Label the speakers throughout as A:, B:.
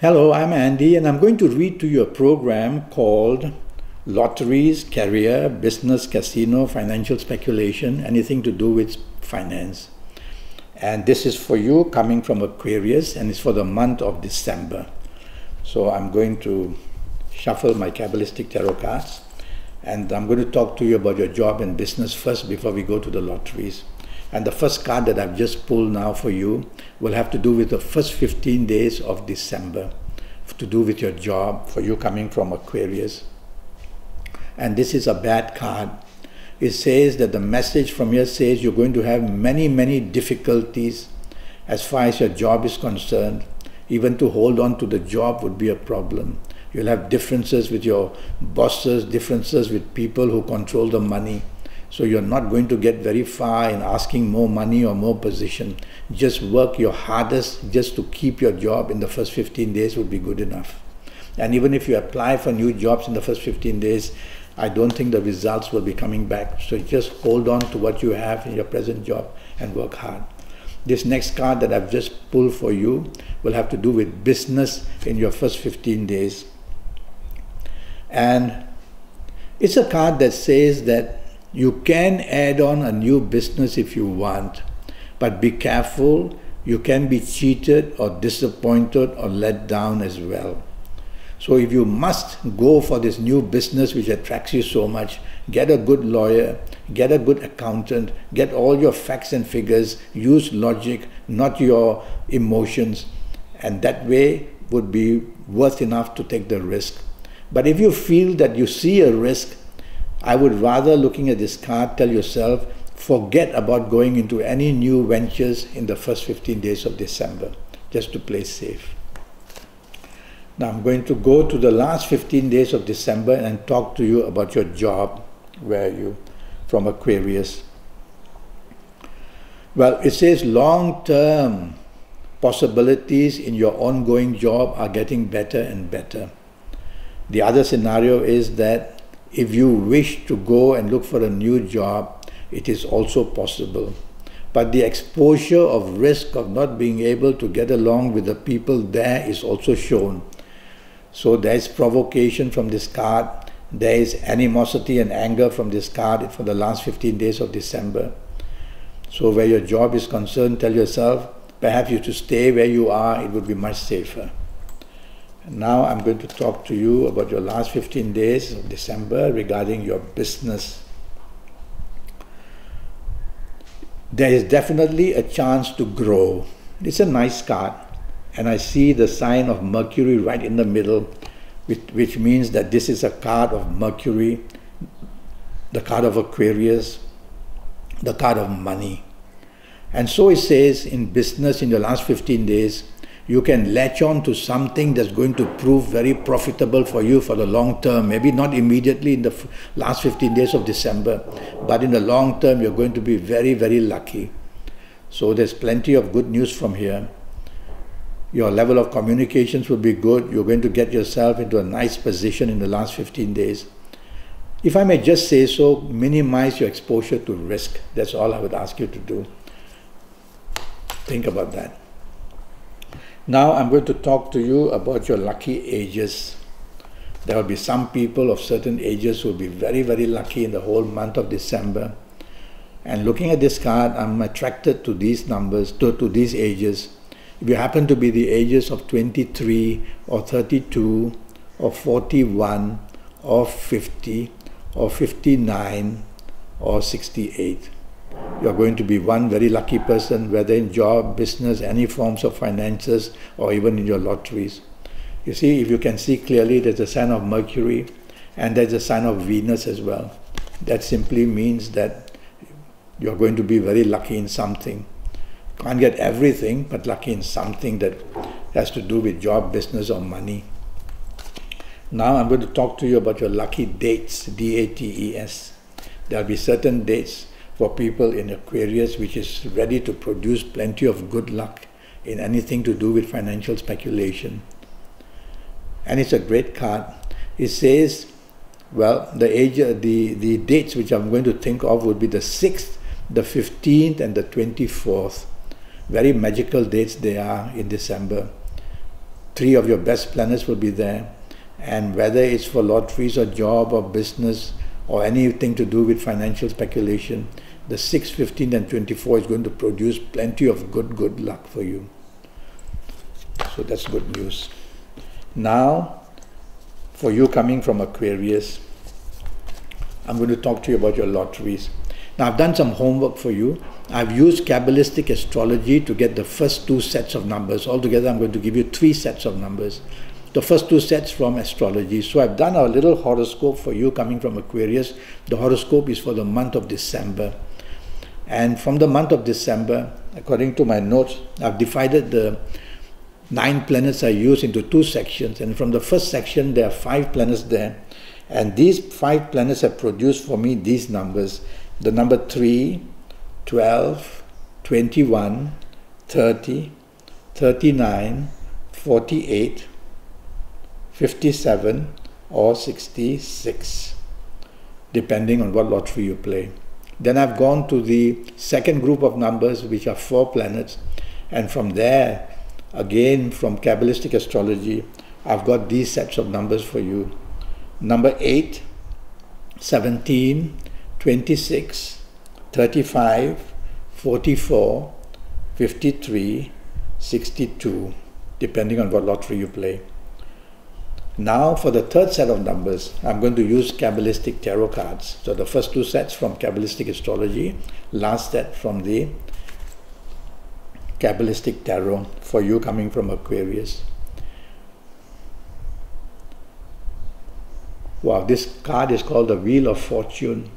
A: Hello, I'm Andy, and I'm going to read to you a program called Lotteries, Career, Business, Casino, Financial Speculation, anything to do with finance. And this is for you coming from Aquarius, and it's for the month of December. So I'm going to shuffle my Kabbalistic tarot cards, and I'm going to talk to you about your job and business first before we go to the lotteries. And the first card that I've just pulled now for you will have to do with the first 15 days of December, to do with your job, for you coming from Aquarius. And this is a bad card. It says that the message from here says you're going to have many difficulties as far as your job is concerned. Even to hold on to the job would be a problem. You'll have differences with your bosses, differences with people who control the money. So you're not going to get very far in asking more money or more position. Just work your hardest just to keep your job in the first 15 days would be good enough. And even if you apply for new jobs in the first 15 days, I don't think the results will be coming back. So just hold on to what you have in your present job and work hard. This next card that I've just pulled for you will have to do with business in your first 15 days. And it's a card that says that you can add on a new business if you want, but be careful, you can be cheated or disappointed or let down as well. So if you must go for this new business which attracts you so much, get a good lawyer, get a good accountant, get all your facts and figures, use logic, not your emotions, and that way would be worth enough to take the risk. But if you feel that you see a risk, I would rather, looking at this card, tell yourself, forget about going into any new ventures in the first 15 days of December, just to play safe. Now I'm going to go to the last 15 days of December and talk to you about your job, where you from Aquarius. Well, it says long-term possibilities in your ongoing job are getting better and better. The other scenario is that if you wish to go and look for a new job, it is also possible. But the exposure of risk of not being able to get along with the people there is also shown. So there is provocation from this card, there is animosity and anger from this card for the last 15 days of December. So where your job is concerned, tell yourself, perhaps you should stay where you are, it would be much safer. Now I'm going to talk to you about your last 15 days of December regarding your business. There is definitely a chance to grow. It's a nice card, and I see the sign of Mercury right in the middle, which means that this is a card of Mercury, the card of Aquarius, the card of money. And so it says in business in the last 15 days, you can latch on to something that's going to prove very profitable for you for the long term. Maybe not immediately in the last 15 days of December, but in the long term you're going to be very lucky. So there's plenty of good news from here. Your level of communications will be good. You're going to get yourself into a nice position in the last 15 days. If I may just say so, minimize your exposure to risk. That's all I would ask you to do. Think about that. Now I'm going to talk to you about your lucky ages. There will be some people of certain ages who will be very lucky in the whole month of December. And looking at this card, I'm attracted to these numbers, to these ages. If you happen to be the ages of 23 or 32 or 41 or 50 or 59 or 68, you're going to be one very lucky person, whether in job, business, any forms of finances, or even in your lotteries. You see, if you can see clearly, there's a sign of Mercury and there's a sign of Venus as well. That simply means that you're going to be very lucky in something. Can't get everything, but lucky in something that has to do with job, business, or money. Now I'm going to talk to you about your lucky dates, D-A-T-E-S. There'll be certain dates for people in Aquarius which is ready to produce plenty of good luck in anything to do with financial speculation. And it's a great card. It says, well, the dates which I'm going to think of would be the 6th, the 15th and the 24th. Very magical dates they are in December. 3 of your best planets will be there. And whether it's for lotteries or job or business or anything to do with financial speculation, the 6, 15 and 24 is going to produce plenty of good luck for you. So that's good news. Now, for you coming from Aquarius, I'm going to talk to you about your lotteries. Now, I've done some homework for you. I've used Kabbalistic astrology to get the first 2 sets of numbers. Altogether, I'm going to give you 3 sets of numbers. The first 2 sets from astrology. So I've done a little horoscope for you coming from Aquarius. The horoscope is for the month of December. And from the month of December, according to my notes, I've divided the 9 planets I use into 2 sections. And from the first section, there are 5 planets there. And these 5 planets have produced for me these numbers. The number 3, 12, 21, 30, 39, 48, 57 or 66, depending on what lottery you play. Then I've gone to the second group of numbers, which are 4 planets, and from there, again from Kabbalistic astrology, I've got these sets of numbers for you. Number 8, 17, 26, 35, 44, 53, 62, depending on what lottery you play. Now for the third set of numbers, I'm going to use Kabbalistic tarot cards. So the first 2 sets from Kabbalistic astrology, last set from the Kabbalistic tarot for you coming from Aquarius. Wow, this card is called the Wheel of Fortune.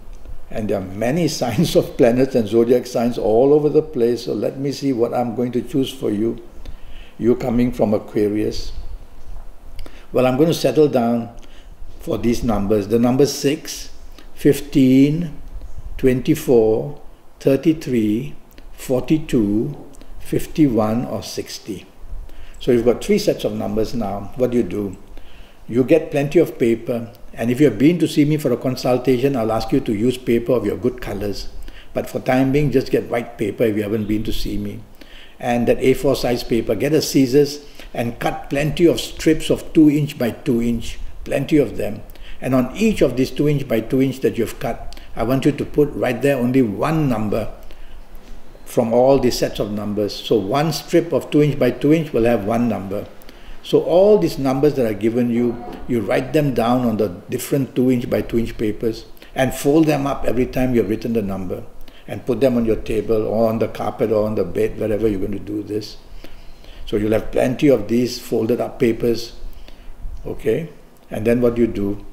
A: And there are many signs of planets and zodiac signs all over the place. So let me see what I'm going to choose for you. You coming from Aquarius. Well, I'm going to settle down for these numbers. The numbers 6, 15, 24, 33, 42, 51 or 60. So you've got 3 sets of numbers now. What do? You get plenty of paper. And if you've been to see me for a consultation, I'll ask you to use paper of your good colors. But for time being, just get white paper if you haven't been to see me. And that A4 size paper, get a scissors and cut plenty of strips of 2 inch by 2 inch, plenty of them. And on each of these 2 inch by 2 inch that you've cut, I want you to put right there only 1 number from all these sets of numbers. So 1 strip of 2 inch by 2 inch will have 1 number. So all these numbers that are given you, you write them down on the different 2 inch by 2 inch papers and fold them up every time you've written the number and put them on your table or on the carpet or on the bed, wherever you're going to do this. So you'll have plenty of these folded up papers, okay? And then what do?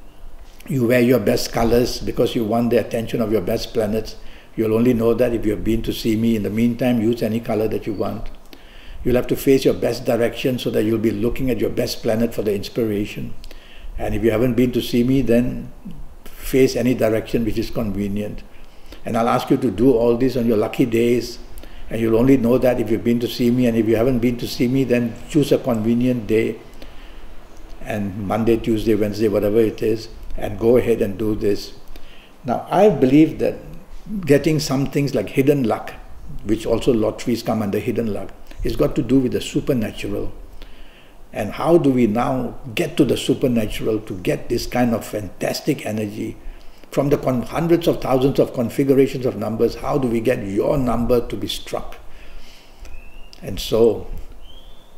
A: You wear your best colors because you want the attention of your best planets. You'll only know that if you've been to see me. In the meantime, use any color that you want. You'll have to face your best direction so that you'll be looking at your best planet for the inspiration. And if you haven't been to see me, then face any direction which is convenient. And I'll ask you to do all this on your lucky days. And you'll only know that if you've been to see me. And if you haven't been to see me, then choose a convenient day. And Monday, Tuesday, Wednesday, whatever it is. And go ahead and do this. Now, I believe that getting some things like hidden luck, which also lotteries come under hidden luck, it's got to do with the supernatural. And how do we now get to the supernatural to get this kind of fantastic energy? From the hundreds of thousands of configurations of numbers, how do we get your number to be struck? And so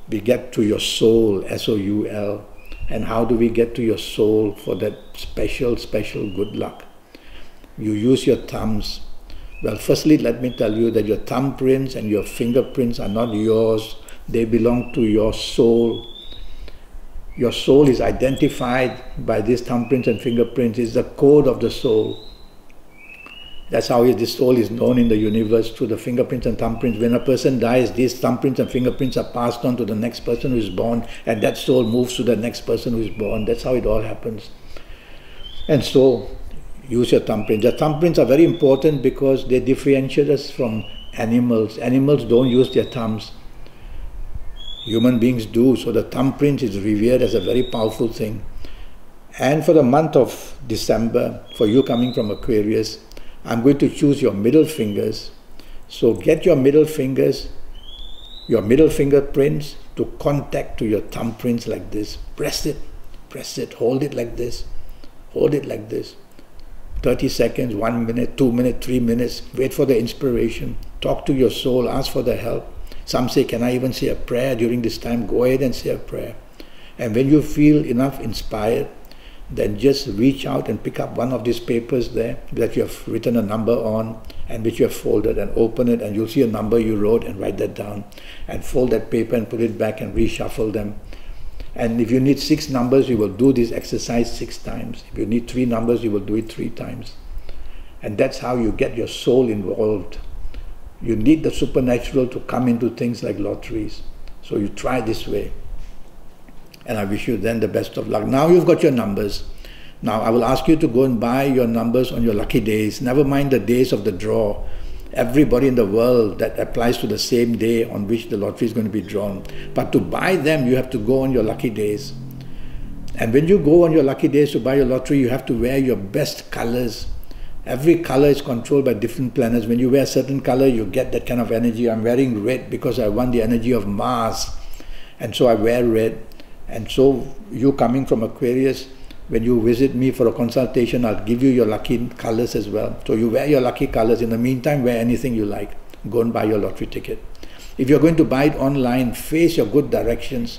A: we get to your soul, S-O-U-L. And how do we get to your soul for that special good luck? You use your thumbs. Well, firstly, let me tell you that your thumbprints and your fingerprints are not yours. They belong to your soul. Your soul is identified by these thumbprints and fingerprints. It's the code of the soul. That's how the soul is known in the universe, through the fingerprints and thumbprints. When a person dies, these thumbprints and fingerprints are passed on to the next person who is born, and that soul moves to the next person who is born. That's how it all happens. And so, use your thumbprints. The thumbprints are very important because they differentiate us from animals. Animals don't use their thumbs. Human beings do. So the thumbprint is revered as a very powerful thing. And for the month of December, for you coming from Aquarius, I'm going to choose your middle fingers. So get your middle fingers, your middle fingerprints, to contact to your thumbprints like this. Press it, hold it like this, hold it like this. 30 seconds, 1 minute, 2 minutes, 3 minutes, wait for the inspiration, talk to your soul, ask for the help. Some say, can I even say a prayer during this time? Go ahead and say a prayer. And when you feel enough inspired, then just reach out and pick up one of these papers there that you have written a number on and which you have folded, and open it, and you'll see a number you wrote, and write that down and fold that paper and put it back and reshuffle them. And if you need 6 numbers, you will do this exercise 6 times. If you need 3 numbers, you will do it 3 times. And that's how you get your soul involved. You need the supernatural to come into things like lotteries. So you try this way. And I wish you then the best of luck. Now you've got your numbers. Now I will ask you to go and buy your numbers on your lucky days. Never mind the days of the draw. Everybody in the world, that applies to the same day on which the lottery is going to be drawn. But to buy them, you have to go on your lucky days. And when you go on your lucky days to buy your lottery, you have to wear your best colors. Every color is controlled by different planets. When you wear a certain color, you get that kind of energy. I'm wearing red because I want the energy of Mars. And so I wear red. And so you coming from Aquarius, when you visit me for a consultation, I'll give you your lucky colors as well. So you wear your lucky colors. In the meantime, wear anything you like. Go and buy your lottery ticket. If you're going to buy it online, face your good directions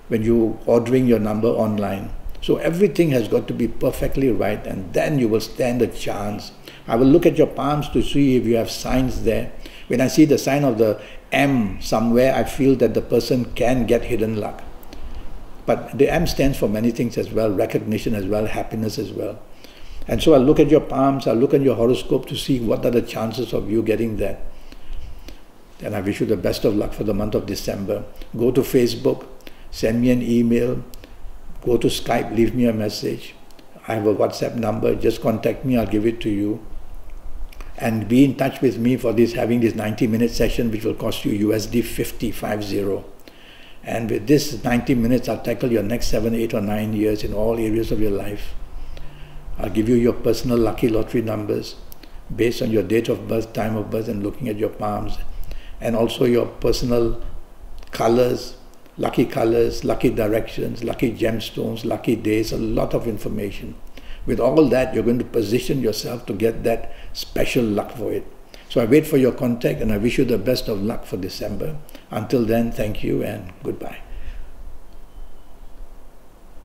A: when you're ordering your number online. So everything has got to be perfectly right, and then you will stand a chance. I will look at your palms to see if you have signs there. When I see the sign of the M somewhere, I feel that the person can get hidden luck. But the M stands for many things as well, recognition as well, happiness as well. And so I'll look at your palms, I'll look at your horoscope to see what are the chances of you getting that. And I wish you the best of luck for the month of December. Go to Facebook, send me an email, go to Skype, leave me a message. I have a WhatsApp number, just contact me, I'll give it to you. And be in touch with me for having this 90-minute session, which will cost you USD 50. And with this 90 minutes, I'll tackle your next 7, 8 or 9 years in all areas of your life. I'll give you your personal lucky lottery numbers based on your date of birth, time of birth, and looking at your palms. And also your personal colors, lucky directions, lucky gemstones, lucky days, a lot of information. With all that, you're going to position yourself to get that special luck for it. So I wait for your contact, and I wish you the best of luck for December. Until then, thank you and goodbye.